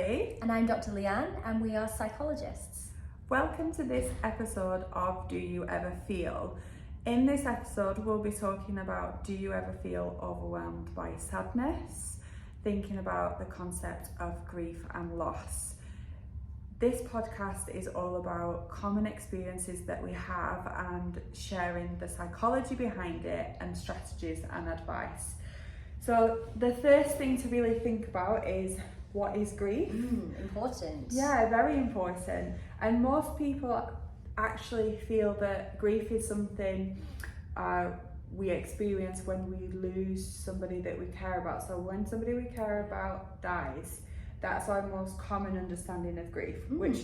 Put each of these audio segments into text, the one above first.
Natalie. And I'm Dr. Leanne, and we are psychologists. Welcome to this episode of Do You Ever Feel? In this episode, we'll be talking about do you ever feel overwhelmed by sadness? Thinking about the concept of grief and loss. This podcast is all about common experiences that we have and sharing the psychology behind it and strategies and advice. So the first thing to really think about is, what is grief? Important. Yeah, very important. And most people actually feel that grief is something we experience when we lose somebody that we care about. So when somebody we care about dies, that's our most common understanding of grief, which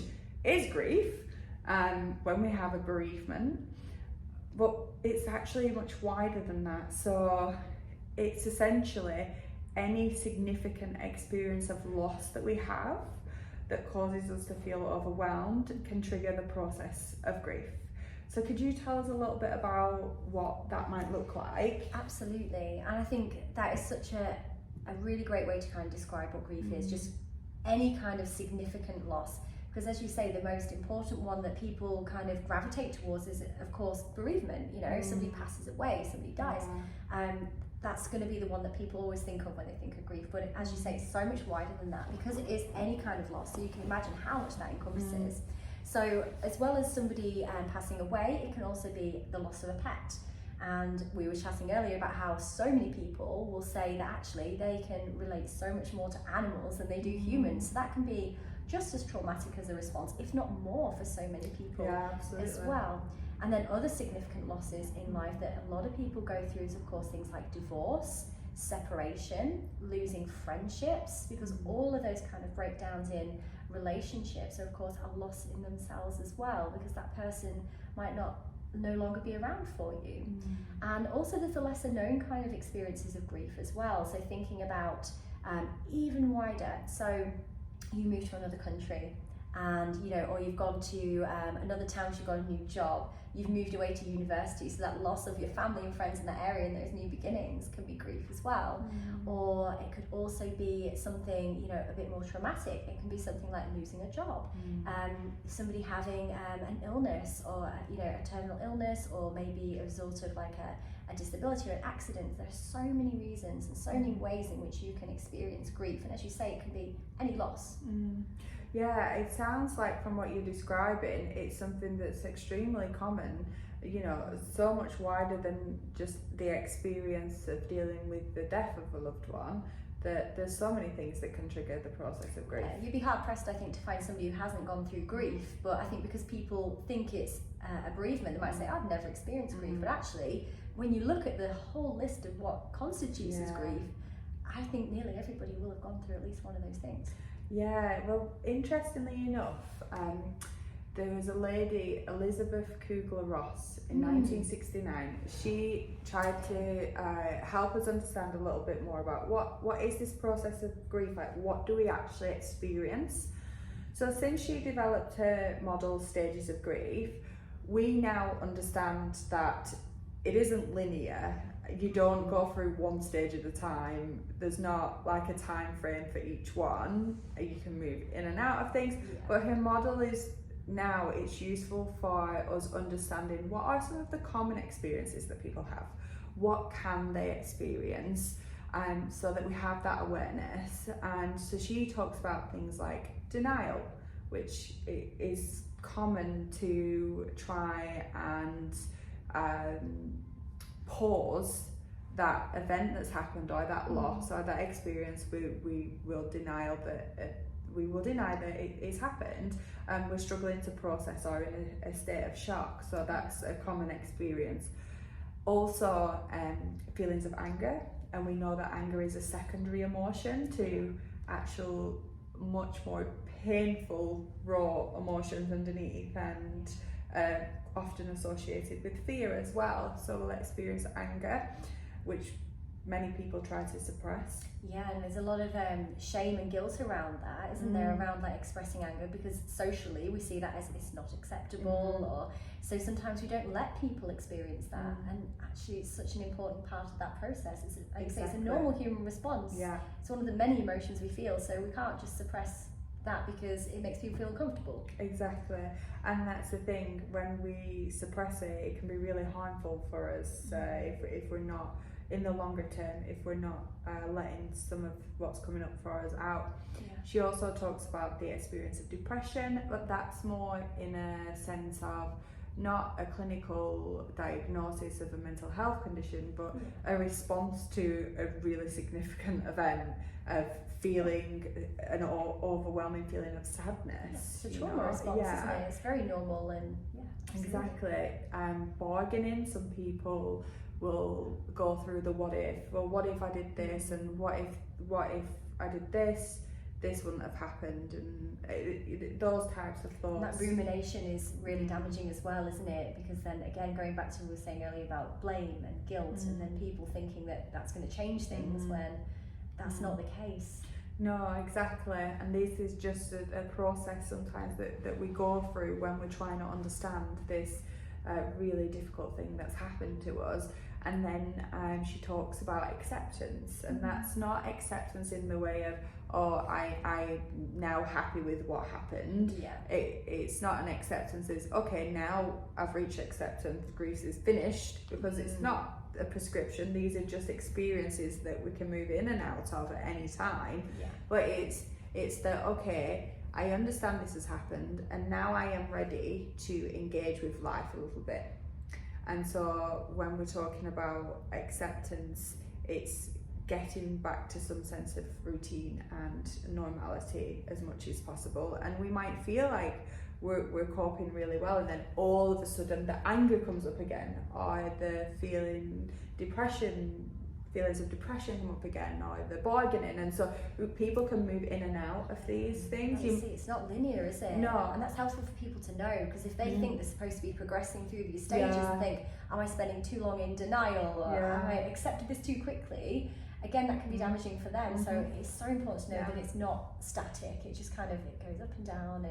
is grief when we have a bereavement. But it's actually much wider than that. So it's essentially any significant experience of loss that we have that causes us to feel overwhelmed can trigger the process of grief. So could you tell us a little bit about what that might look like? Absolutely. And I think that is such a really great way to kind of describe what grief is, just any kind of significant loss. Because as you say, the most important one that people kind of gravitate towards is, of course, bereavement. You know, somebody passes away, somebody dies. That's going to be the one that people always think of when they think of grief. But as you say, it's so much wider than that, because it is any kind of loss. So you can imagine how much that encompasses. So as well as somebody passing away, it can also be the loss of a pet. And we were chatting earlier about how so many people will say that actually they can relate so much more to animals than they do humans. So that can be just as traumatic as a response, if not more, for so many people as well. And then other significant losses in life that a lot of people go through is, of course, things like divorce, separation, losing friendships, because all of those kind of breakdowns in relationships are, of course, a loss in themselves as well, because that person might no longer be around for you. And also there's the lesser known kind of experiences of grief as well. So thinking about even wider. So you move to another country, and or you've gone to another town, you've got a new job, you've moved away to university, so that loss of your family and friends in that area and those new beginnings can be grief as well. Or it could also be something a bit more traumatic. It can be something like losing a job, somebody having an illness, or a terminal illness, or maybe a result of like a disability or an accident. There are so many reasons and so many ways in which you can experience grief, and as you say, it can be any loss. Yeah, it sounds like from what you're describing, it's something that's extremely common, so much wider than just the experience of dealing with the death of a loved one, that there's so many things that can trigger the process of grief. You'd be hard pressed, I think, to find somebody who hasn't gone through grief, but I think because people think it's a bereavement, they might say, I've never experienced grief, but actually, when you look at the whole list of what constitutes as grief, I think nearly everybody will have gone through at least one of those things. Yeah, well, interestingly enough, there was a lady, Elizabeth Kubler-Ross, in 1969. She tried to help us understand a little bit more about what is this process of grief like? What do we actually experience? So since she developed her model stages of grief, we now understand that it isn't linear. You don't go through one stage at a time. There's not like a time frame for each one. You can move in and out of things, but her model is now, it's useful for us understanding what are some of the common experiences that people have. What can they experience? So that we have that awareness. And so she talks about things like denial, which is common to try and pause that event that's happened, or that loss, or that experience. We will deny that it's happened, and we're struggling to process, or in a state of shock. So that's a common experience. Also, feelings of anger, and we know that anger is a secondary emotion to actual much more painful raw emotions underneath, and often associated with fear as well. So we'll experience anger, which many people try to suppress. Yeah, and there's a lot of shame and guilt around that, isn't there, around like expressing anger, because socially we see that as it's not acceptable, or so sometimes we don't let people experience that, and actually it's such an important part of that process. It's like I say, it's a normal human response. Yeah. It's one of the many emotions we feel, so we can't just suppress that because it makes people feel uncomfortable. Exactly, and that's the thing. When we suppress it, it can be really harmful for us if we're not, in the longer term, if we're not letting some of what's coming up for us out. Yeah. She also talks about the experience of depression, but that's more in a sense of not a clinical diagnosis of a mental health condition, but a response to a really significant event of feeling an overwhelming feeling of sadness. It's a trauma response, isn't it? It's very normal and exactly. Bargaining. Some people will go through the what if. Well, what if I did this, and what if I did this? This wouldn't have happened, and those types of thoughts. And that rumination is really damaging as well, isn't it? Because then again, going back to what we were saying earlier about blame and guilt, and then people thinking that that's going to change things when that's not the case. No, exactly. And this is just a process sometimes that we go through when we're trying to understand this really difficult thing that's happened to us. And then she talks about acceptance, and that's not acceptance in the way of, oh, I'm now happy with what happened. Yeah. It's not an acceptance, it's okay, now I've reached acceptance, grief is finished, because it's not a prescription. These are just experiences that we can move in and out of at any time. Yeah. But it's that, okay, I understand this has happened, and now I am ready to engage with life a little bit. And so when we're talking about acceptance, it's getting back to some sense of routine and normality as much as possible. And we might feel like we're coping really well, and then all of a sudden the anger comes up again, or the feelings of depression come up again, or the bargaining. And so people can move in and out of these things. It's not linear, is it? No. And that's helpful for people to know, because if they think they're supposed to be progressing through these stages and think, am I spending too long in denial, or have I accepted this too quickly? Again, that can be damaging for them. So it's so important to know that it's not static. It just kind of, it goes up and down,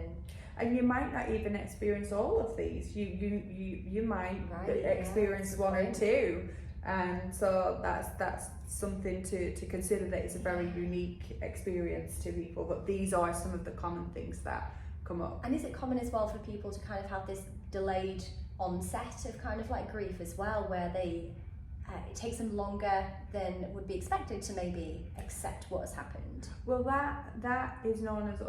and you might not even experience all of these. You might experience one or two. And so that's something to consider, that it's a very unique experience to people, but these are some of the common things that come up. And is it common as well for people to kind of have this delayed onset of kind of like grief as well, where it takes them longer than would be expected to maybe accept what has happened? Well, that is known as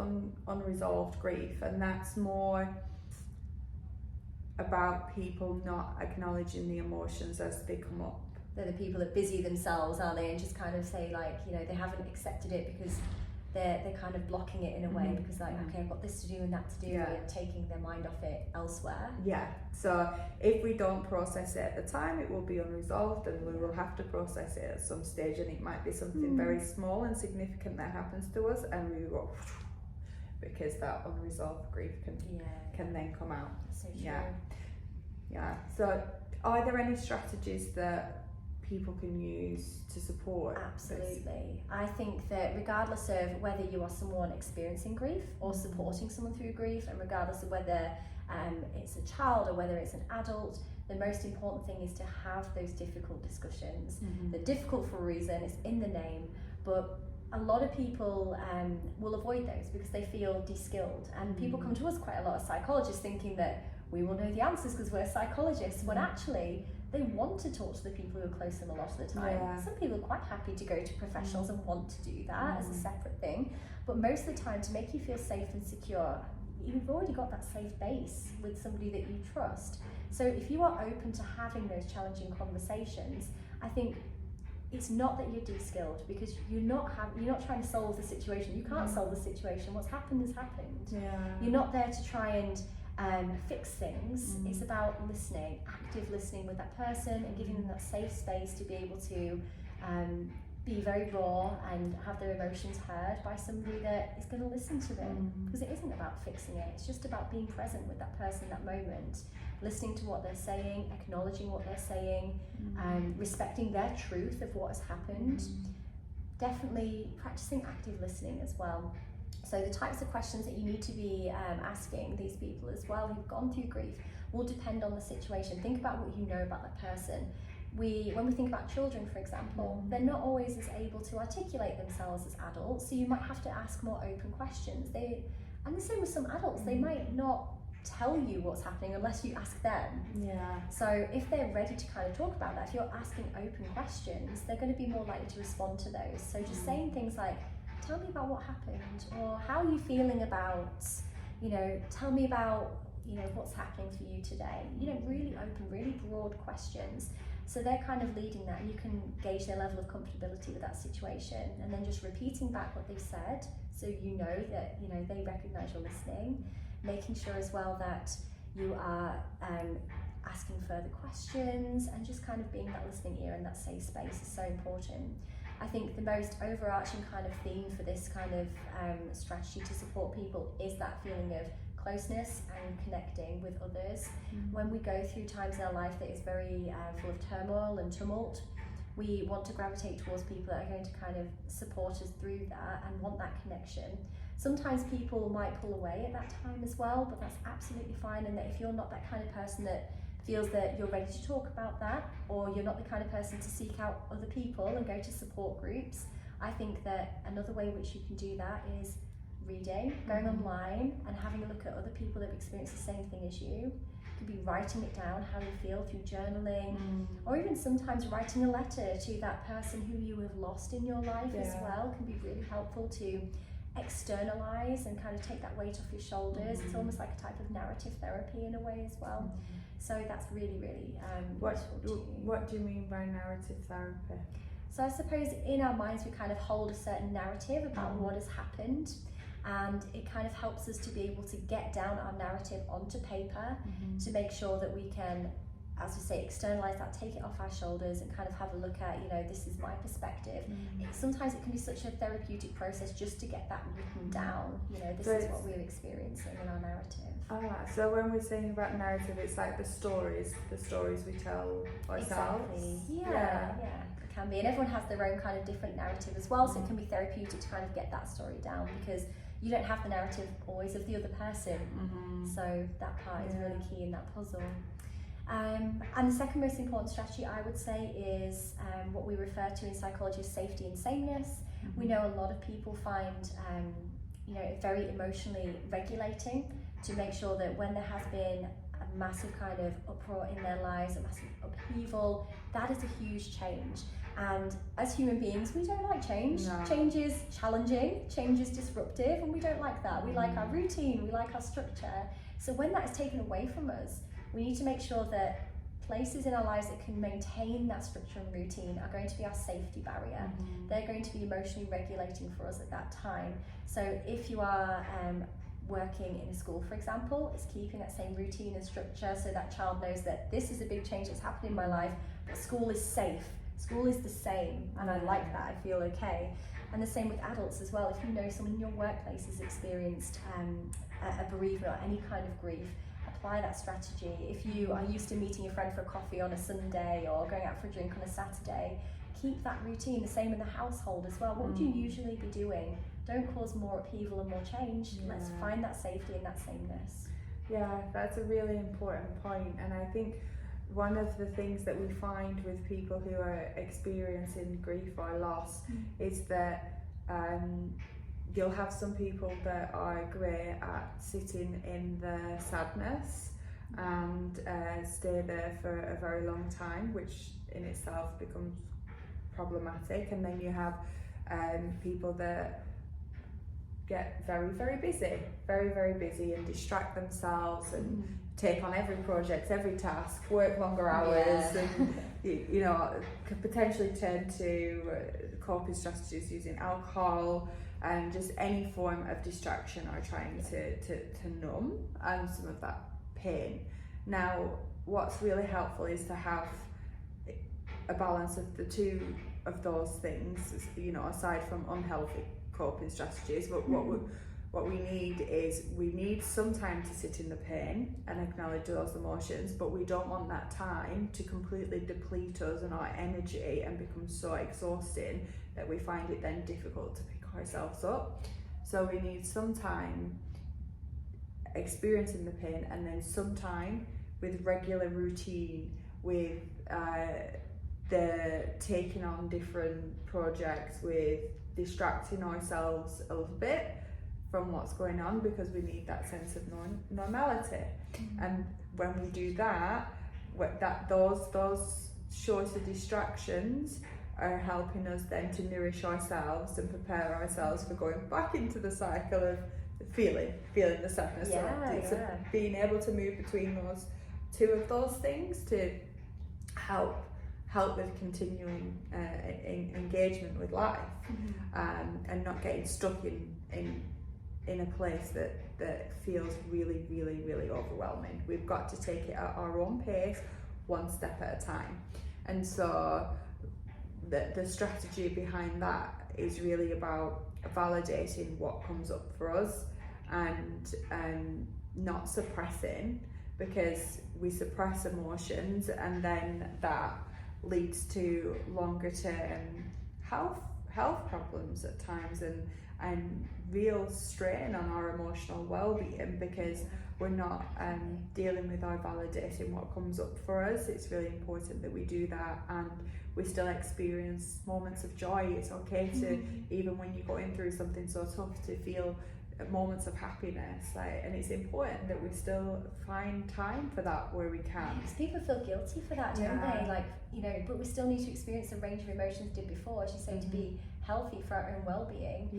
unresolved grief, and that's more about people not acknowledging the emotions as they come up. They're the people that busy themselves, aren't they, and just kind of say, like, you know, they haven't accepted it because they're kind of blocking it in a way, because like, okay, I've got this to do and that to do, and taking their mind off it elsewhere. Yeah. So if we don't process it at the time, it will be unresolved, and we will have to process it at some stage, and it might be something very small and significant that happens to us, and we go, because that unresolved grief can then come out. So true. Yeah. So are there any strategies that people can use to support? Absolutely. I think that regardless of whether you are someone experiencing grief or supporting someone through grief, and regardless of whether it's a child or whether it's an adult, the most important thing is to have those difficult discussions. They're difficult for a reason, it's in the name, but a lot of people will avoid those because they feel de-skilled, and people come to us, quite a lot of psychologists, thinking that we will know the answers because we're psychologists, when actually they want to talk to the people who are close to them a lot of the time. Some people are quite happy to go to professionals and want to do that as a separate thing, but most of the time, to make you feel safe and secure, you've already got that safe base with somebody that you trust. So if you are open to having those challenging conversations, I think it's not that you're de-skilled, because you're not trying to solve the situation. You can't solve the situation. What's happened has happened. You're not there to try and fix things. It's about listening, active listening with that person, and giving them that safe space to be able to be very raw and have their emotions heard by somebody that is going to listen to them. Because it isn't about fixing it, it's just about being present with that person in that moment, listening to what they're saying, acknowledging what they're saying, respecting their truth of what has happened. Definitely practicing active listening as well. So the types of questions that you need to be asking these people as well who've gone through grief will depend on the situation. Think about what you know about that person. when we think about children, for example, they're not always as able to articulate themselves as adults, so you might have to ask more open questions. And the same with some adults, they might not tell you what's happening unless you ask them. Yeah. So if they're ready to kind of talk about that, if you're asking open questions, they're going to be more likely to respond to those. So just saying things like, tell me about what happened, or how are you feeling about, tell me about, what's happening for you today. Really open, really broad questions. So they're kind of leading that, and you can gauge their level of comfortability with that situation, and then just repeating back what they've said, so you know that they recognise you're listening. Making sure as well that you are asking further questions, and just kind of being that listening ear and that safe space is so important. I think the most overarching kind of theme for this kind of strategy to support people is that feeling of closeness and connecting with others. When we go through times in our life that is very full of turmoil and tumult, we want to gravitate towards people that are going to kind of support us through that and want that connection. Sometimes people might pull away at that time as well, but that's absolutely fine. And that if you're not that kind of person that feels that you're ready to talk about that, or you're not the kind of person to seek out other people and go to support groups, I think that another way which you can do that is reading, going online and having a look at other people that have experienced the same thing as you. You could be writing it down, how you feel, through journaling, or even sometimes writing a letter to that person who you have lost in your life as well can be really helpful to externalize and kind of take that weight off your shoulders. It's almost like a type of narrative therapy in a way as well. So that's really, really useful too. What do you mean by narrative therapy? So I suppose in our minds we kind of hold a certain narrative about what has happened, and it kind of helps us to be able to get down our narrative onto paper to make sure that we can, as we say, externalize that, take it off our shoulders, and kind of have a look at, this is my perspective. Sometimes it can be such a therapeutic process just to get that written down. This is what we're experiencing in our narrative. So when we're saying about narrative, it's like the stories we tell ourselves. Exactly. Yeah. It can be, and everyone has their own kind of different narrative as well. So it can be therapeutic to kind of get that story down, because you don't have the narrative always of the other person. So that part is really key in that puzzle. And the second most important strategy, I would say, is what we refer to in psychology as safety and sameness. We know a lot of people find it very emotionally regulating to make sure that when there has been a massive kind of uproar in their lives, a massive upheaval, that is a huge change. And as human beings, we don't like change. No. Change is challenging, change is disruptive, and we don't like that. We like our routine, we like our structure. So when that is taken away from us, we need to make sure that places in our lives that can maintain that structure and routine are going to be our safety barrier. They're going to be emotionally regulating for us at that time. So if you are working in a school, for example, it's keeping that same routine and structure so that child knows that this is a big change that's happening in my life, but school is safe. School is the same, and I like that, I feel okay. And the same with adults as well. If you know someone in your workplace has experienced a bereavement or any kind of grief, apply that strategy. If you are used to meeting a friend for a coffee on a Sunday or going out for a drink on a Saturday, keep that routine. The same in the household as well. What would you usually be doing? Don't cause more upheaval and more change. Let's find that safety and that sameness. Yeah, that's a really important point. And I think one of the things that we find with people who are experiencing grief or loss is that you'll have some people that are great at sitting in the sadness and stay there for a very long time, which in itself becomes problematic. And then you have people that get very, very busy and distract themselves and take on every project, every task, work longer hours, and could potentially turn to coping strategies using alcohol and just any form of distraction or trying to numb some of that pain. Now, what's really helpful is to have a balance of the two of those things, aside from unhealthy coping strategies. But what we need some time to sit in the pain and acknowledge those emotions, but we don't want that time to completely deplete us and our energy and become so exhausting that we find it then difficult to pick ourselves up. So we need some time experiencing the pain, and then some time with regular routine, with the taking on different projects with distracting ourselves a little bit from what's going on, because we need that sense of normality. And when we do that, those shorter distractions are helping us then to nourish ourselves and prepare ourselves for going back into the cycle of feeling the sadness. So being able to move between those two of those things to help with continuing engagement with life, and not getting stuck in a place that feels really, really, really overwhelming. We've got to take it at our own pace, one step at a time. And so the strategy behind that is really about validating what comes up for us, and not suppressing, because we suppress emotions and then that leads to longer term health problems at times, and real strain on our emotional well-being, because we're not dealing with or validating what comes up for us. It's really important that we do that, and we still experience moments of joy. It's okay to, even when you're going through something so tough, to feel moments of happiness, and it's important that we still find time for that where we can. Because people feel guilty for that, don't they? But we still need to experience the range of emotions did before, as you say, to be healthy for our own well-being.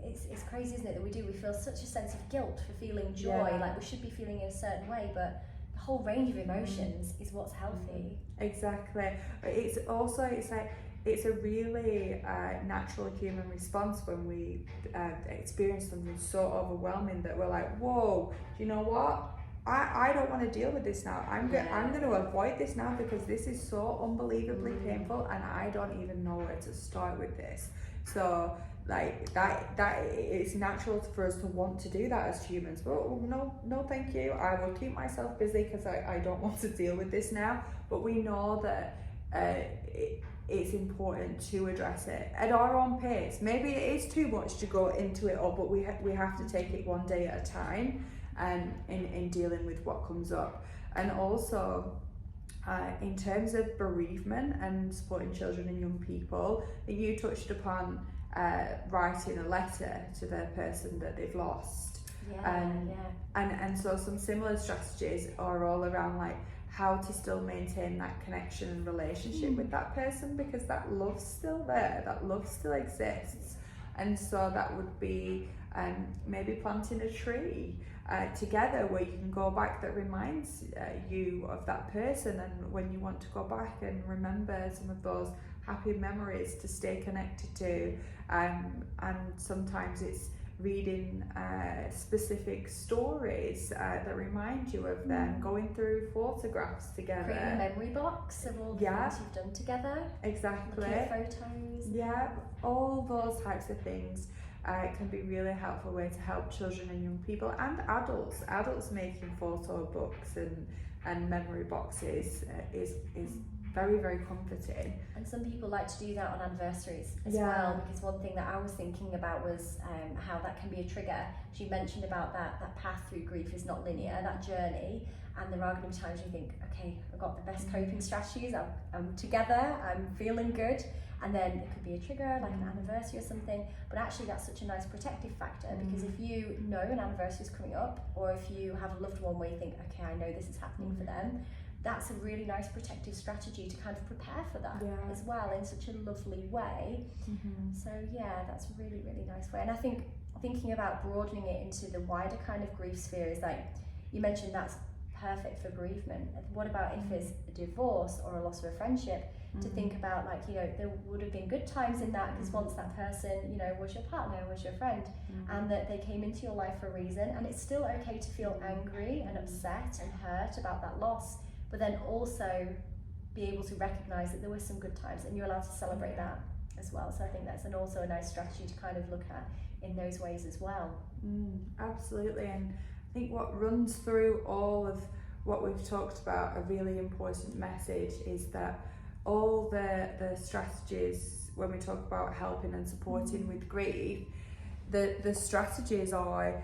It's crazy, isn't it, that we feel such a sense of guilt for feeling joy, like we should be feeling in a certain way, but the whole range of emotions is what's healthy. Exactly. It's a really natural human response when we experience something so overwhelming that we're like, whoa, do you know what? I don't want to deal with this now. I'm going to avoid this now, because this is so unbelievably painful, and I don't even know where to start with this. So like that it's natural for us to want to do that as humans. But no thank you, I will keep myself busy because I don't want to deal with this now. But we know that it's important to address it at our own pace. Maybe it is too much to go into it all, but we have to take it one day at a time, and in dealing with what comes up. And also in terms of bereavement and supporting children and young people, you touched upon writing a letter to the person that they've lost. And so some similar strategies are all around like how to still maintain that connection and relationship with that person, because that love's still there, that love still exists. And so that would be maybe planting a tree together where you can go back, that reminds you of that person, and when you want to go back and remember some of those happy memories to stay connected to, and sometimes it's reading specific stories that remind you of them, going through photographs together, creating a memory box of all the things you've done together, exactly, looking at photos, all those types of things can be really helpful way to help children and young people, and adults making photo books and memory boxes is very, very comforting. And some people like to do that on anniversaries as well, because one thing that I was thinking about was how that can be a trigger. She mentioned about that path through grief is not linear, that journey, and there are going to be times you think, okay, I've got the best coping strategies, I'm together, I'm feeling good, and then it could be a trigger like an anniversary or something. But actually that's such a nice protective factor, because if you know an anniversary is coming up, or if you have a loved one where you think, okay, I know this is happening for them, that's a really nice protective strategy to kind of prepare for that as well, in such a lovely way. So that's a really, really nice way. And I think thinking about broadening it into the wider kind of grief sphere is like, you mentioned that's perfect for bereavement. What about if there's a divorce or a loss of a friendship? To think about, like, there would have been good times in that, because once that person, was your partner, was your friend, and that they came into your life for a reason, and it's still okay to feel angry and upset and hurt about that loss, but then also be able to recognize that there were some good times, and you're allowed to celebrate that as well. So I think that's also a nice strategy to kind of look at in those ways as well. Absolutely. And I think what runs through all of what we've talked about, a really important message, is that all the strategies, when we talk about helping and supporting with grief, the strategies are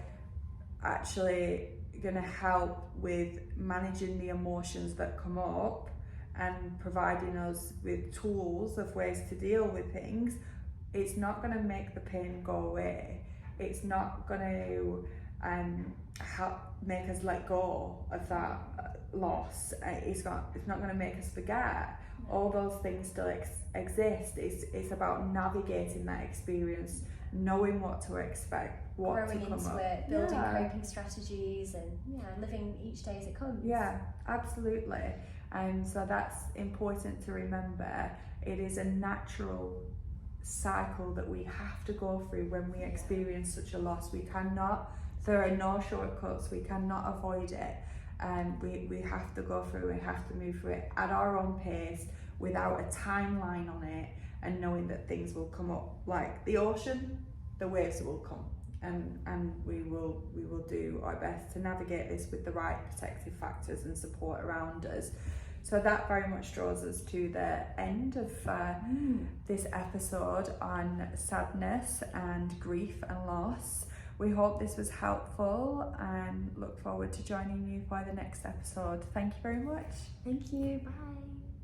actually going to help with managing the emotions that come up, and providing us with tools of ways to deal with things, it's not going to make the pain go away. It's not going to help make us let go of that loss. It's not going to make us forget. All those things still exist. It's about navigating that experience, knowing what to expect, what growing to come into up. it, building coping strategies, and living each day as it comes. Yeah, absolutely. And so that's important to remember. It is a natural cycle that we have to go through when we experience such a loss. There are no shortcuts, we cannot avoid it. We have to go through, we have to move through it at our own pace, without a timeline on it, and knowing that things will come up like the ocean, the waves will come. And we will do our best to navigate this with the right protective factors and support around us. So that very much draws us to the end of this episode on sadness and grief and loss. We hope this was helpful and look forward to joining you for the next episode. Thank you very much. Thank you. Bye.